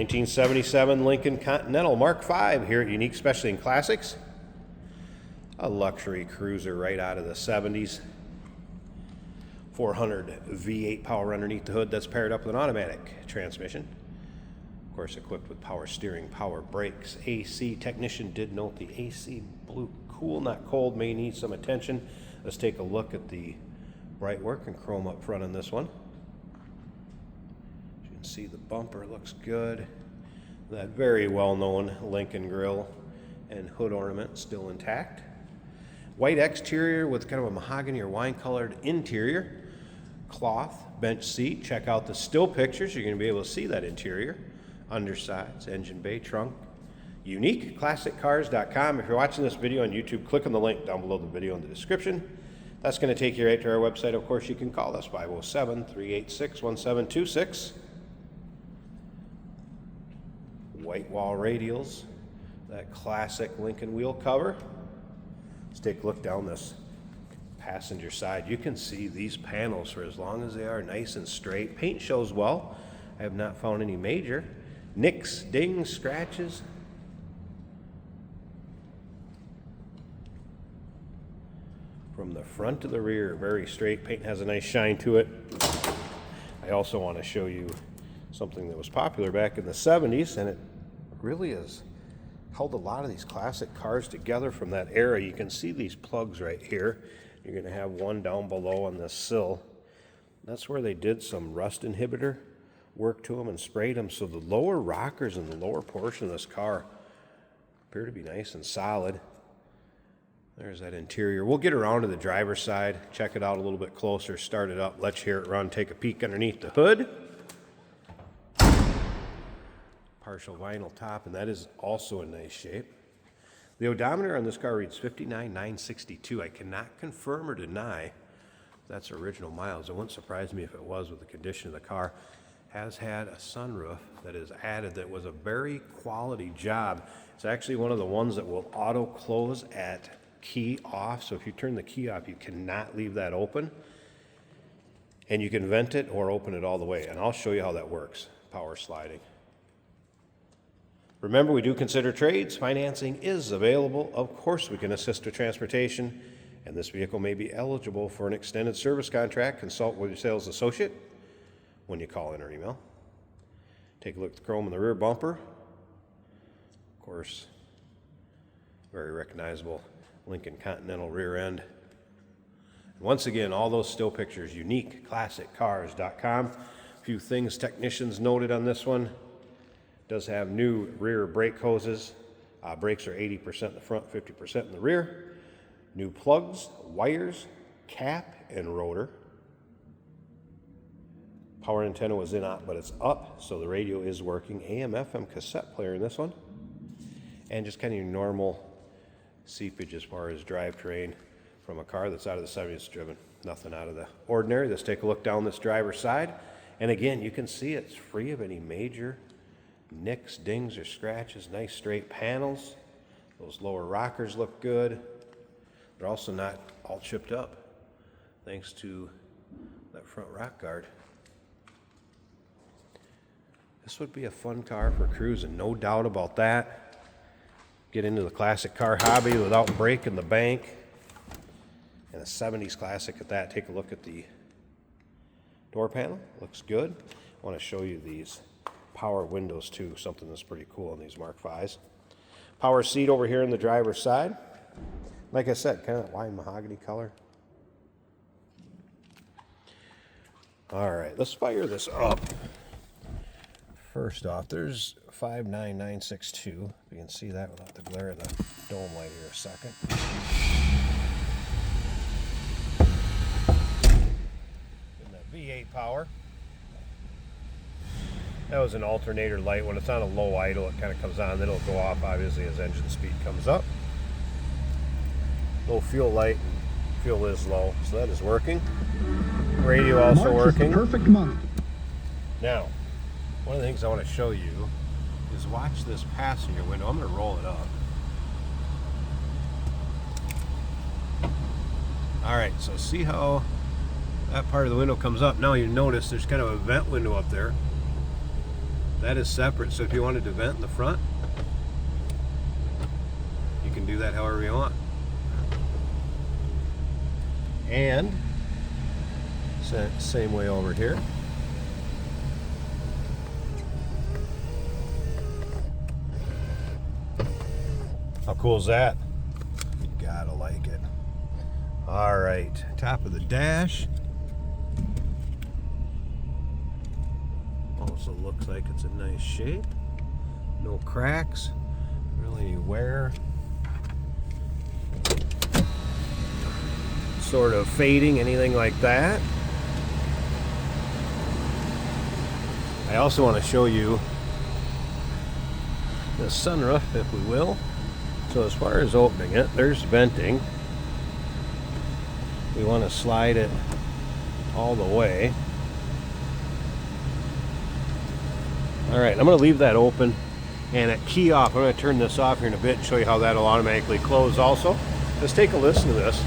1977 Lincoln Continental Mark V here at Unique Specialty and Classics. A luxury cruiser right out of the 70s. 400 V8 power underneath the hood that's paired up with an automatic transmission. Of course, equipped with power steering, power brakes, AC. Technician did note the AC blew cool, not cold, may need some attention. Let's take a look at the bright work and chrome up front on this one. As you can see, the bumper looks good. That very well-known Lincoln grille and hood ornament still intact. White exterior with kind of a mahogany or wine-colored interior. Cloth bench seat. Check out the still pictures. You're going to be able to see that interior. Undersides, engine bay, trunk. UniqueClassicCars.com. If you're watching this video on YouTube, click on the link down below the video in the description. That's going to take you right to our website. Of course, you can call us 507-386-1726. White wall radials. That classic Lincoln wheel cover. Let's take a look down this passenger side. You can see these panels for as long as they are nice and straight. Paint shows well. I have not found any major nicks, dings, scratches. From the front to the rear, very straight. Paint has a nice shine to it. I also want to show you something that was popular back in the 70s, and it really has held a lot of these classic cars together from that era. You can see these plugs right here. You're going to have one down below on this sill. That's where they did some rust inhibitor work to them and sprayed them, so the lower rockers in the lower portion of this car appear to be nice and solid. There's that interior. We'll get around to the driver's side, check it out a little bit closer, start it up, let you hear it run, take a peek underneath the hood. Partial vinyl top, and that is also in nice shape. The odometer on this car reads 59,962. I cannot confirm or deny if that's original miles. It wouldn't surprise me if it was with the condition of the car. Has had a sunroof that is added that was a very quality job. It's actually one of the ones that will auto close at key off. So if you turn the key off, you cannot leave that open. And you can vent it or open it all the way. And I'll show you how that works. Power sliding. Remember, we do consider trades. Financing is available. Of course, we can assist with transportation, and this vehicle may be eligible for an extended service contract. Consult with your sales associate when you call in or email. Take a look at the chrome in the rear bumper. Of course, very recognizable Lincoln Continental rear end. And once again, all those still pictures, UniqueClassicCars.com. A few things technicians noted on this one. Does have new rear brake hoses. Brakes are 80% in the front, 50% in the rear. New plugs, wires, cap, and rotor. Power antenna was in, but it's up, so the radio is working. AM/FM cassette player in this one. And just kind of your normal seepage as far as drivetrain from a car that's out of the 70s driven. Nothing out of the ordinary. Let's take a look down this driver's side. And again, you can see it's free of any major nicks, dings, or scratches. Nice straight panels. Those lower rockers look good. They're also not all chipped up thanks to that front rock guard. This would be a fun car for cruising, no doubt about that. Get into the classic car hobby without breaking the bank. And a 70s classic at that. Take a look at the door panel. Looks good. I want to show you these power windows too, something that's pretty cool in these Mark V's. Power seat over here in the driver's side. Like I said, kind of wine mahogany color. All right, let's fire this up. First off, there's 59962. You can see that without the glare of the dome light here a second. And that V8 power. That was an alternator light. When it's on a low idle, it kind of comes on, then it'll go off obviously as engine speed comes up. Low fuel light, and fuel is low, so that is working. Radio also March working. Is the perfect month. Now, one of the things I want to show you is watch this passenger window. I'm going to roll it up. All right, so see how that part of the window comes up. Now you notice there's kind of a vent window up there. That is separate, so if you wanted to vent in the front, you can do that however you want. And same way over here. How cool is that? You gotta like it. All right, top of the dash. Also looks like it's a nice shape. No cracks, really any wear. Sort of fading, anything like that. I also want to show you the sunroof, if we will. So as far as opening it, there's venting. We want to slide it all the way. All right, I'm going to leave that open, and at key off, I'm going to turn this off here in a bit and show you how that'll automatically close also. Let's take a listen to this.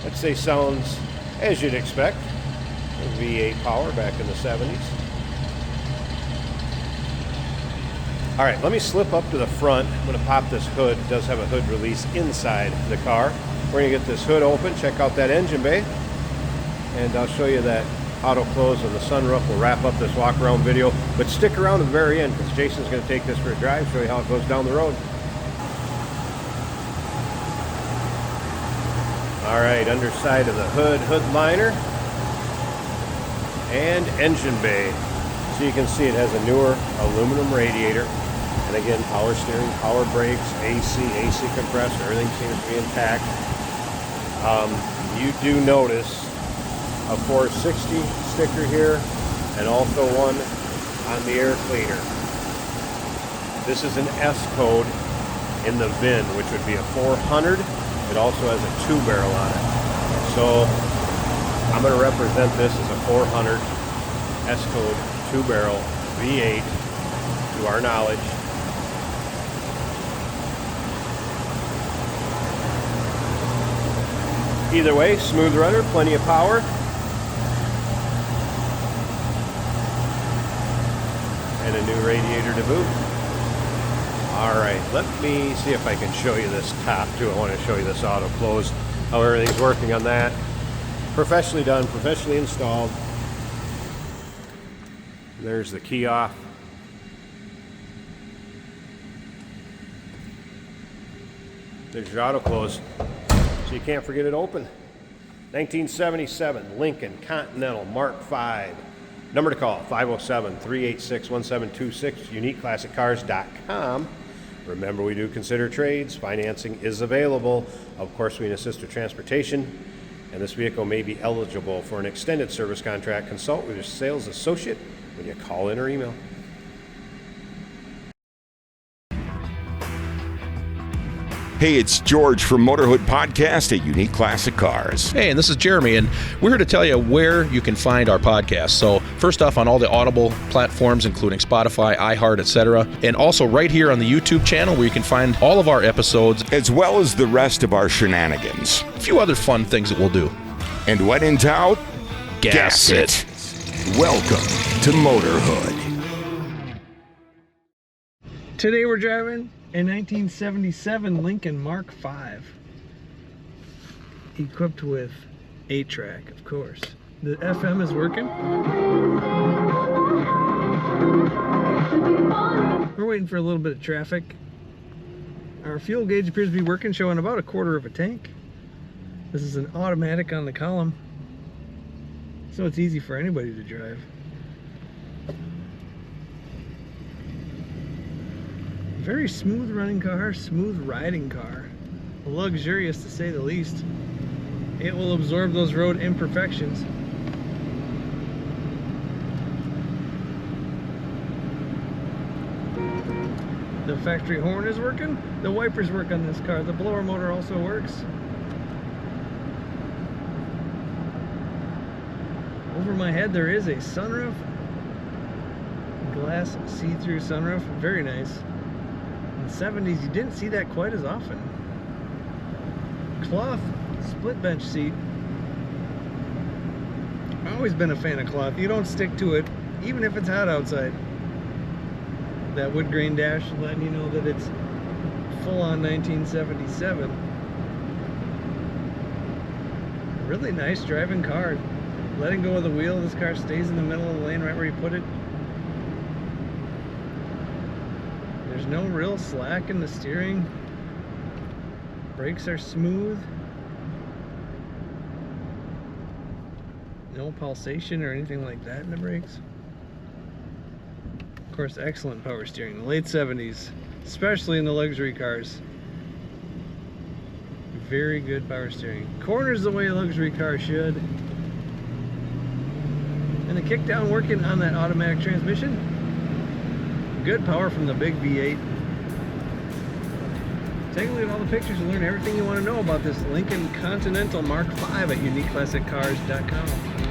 I'd say sounds as you'd expect. V8 power back in the 70s. All right, let me slip up to the front. I'm going to pop this hood. It does have a hood release inside the car. We're going to get this hood open, check out that engine bay, and I'll show you that auto close on the sunroof. We'll wrap up this walk around video, but stick around to the very end because Jason's going to take this for a drive, show you how it goes down the road. All right, underside of the hood, hood liner, and engine bay. So you can see it has a newer aluminum radiator, and again, power steering, power brakes, AC compressor, everything seems to be intact. You do notice a 460 sticker here, and also one on the air cleaner. This is an S code in the VIN, which would be a 400. It also has a 2-barrel on it. So I'm going to represent this as a 400 S code 2-barrel V8 to our knowledge. Either way, smooth rudder, plenty of power. And a new radiator to boot. All right, let me see if I can show you this top too. I want to show you this auto close, how everything's working on that. Professionally done, professionally installed. There's the key off. There's your auto close. So you can't forget it open. 1977 Lincoln Continental Mark V. Number to call, 507-386-1726, uniqueclassiccars.com. Remember, we do consider trades. Financing is available. Of course, we can assist with transportation, and this vehicle may be eligible for an extended service contract. Consult with your sales associate when you call in or email. Hey, it's George from Motorhood Podcast at Unique Classic Cars. Hey, and this is Jeremy, and we're here to tell you where you can find our podcast. So first off, on all the Audible platforms, including Spotify, iHeart, etc., and also right here on the YouTube channel where you can find all of our episodes, as well as the rest of our shenanigans. A few other fun things that we'll do. And when in doubt, gas it. Welcome to Motorhood. Today we're driving a 1977 Lincoln Mark V, equipped with 8-track, of course. The FM is working. We're waiting for a little bit of traffic. Our fuel gauge appears to be working, showing about 1/4 of a tank. This is an automatic on the column, so it's easy for anybody to drive. Very smooth running car, smooth riding car. Luxurious to say the least. It will absorb those road imperfections. The factory horn is working. The wipers work on this car. The blower motor also works. Over my head there is a sunroof. Glass see-through sunroof, very nice. In the 70s, you didn't see that quite as often. Cloth split bench seat. I've always been a fan of cloth. You don't stick to it, even if it's hot outside. That wood grain dash letting you know that it's full on 1977. Really nice driving car. Letting go of the wheel, this car stays in the middle of the lane right where you put it. There's no real slack in the steering. Brakes are smooth. No pulsation or anything like that in the brakes. Of course, excellent power steering. The late 70s, especially in the luxury cars. Very good power steering. Corners the way a luxury car should. And the kickdown working on that automatic transmission. Good power from the big V8. Take a look at all the pictures and learn everything you want to know about this Lincoln Continental Mark V at uniqueclassiccars.com.